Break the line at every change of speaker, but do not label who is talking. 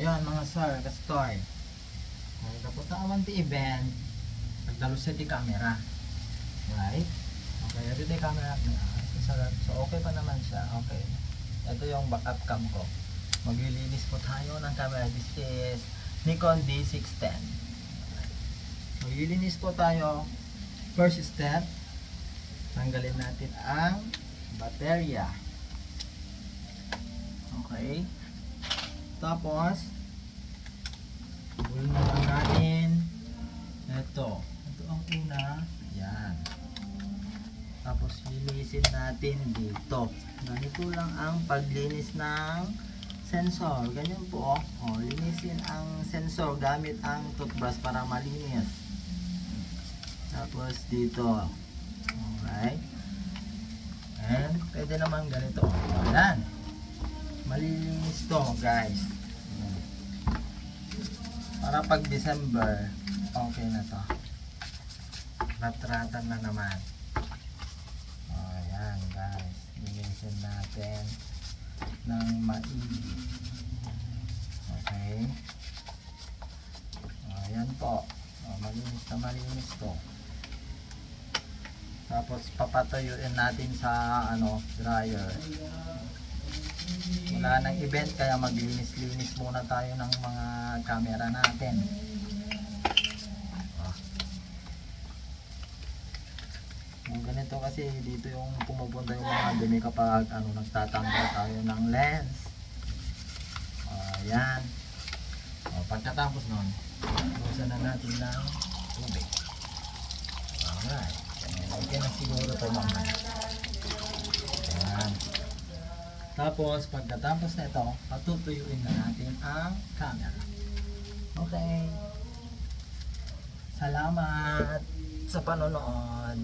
Ayun mga sir, kastoy. Kung kapunta man ti event, pagdalo sa ti camera. Right? Okay, ito ti camera. So okay pa naman siya. Okay. Ito yung backup cam ko. Maglilinis po tayo ng camera. This is Nikon D610. Maglilinis po tayo. First step, tanggalin natin ang baterya. Okay. Tapos, bulin naman natin. Ito ang una. Yan. Tapos, linisin natin dito. Ganito lang ang paglinis ng sensor. Ganyan po. Linisin ang sensor gamit ang toothbrush para malinis. Tapos, dito. Alright. And, pwede naman ganito. Yan. Malilinis to guys. Para pag December, okay na to. Ratratan na naman. Ayan guys. Linisin natin ng maigi. Okay. Ayan po. Malinis na malinis to. Tapos papatuyuin natin sa dryer. Wala nang event kaya maglinis-linis muna tayo ng mga camera natin. Ganito kasi dito yung pumupunta yung mga dumi kapag nagtatanggal tayo ng lens. Ayan. Pagkatapos nun, busan na natin ng tubig. Alright. Okay na siguro ito mga. Ayan. Tapos, pagkatapos na ito, patutuyuin na natin ang camera. Okay. Salamat sa panonood.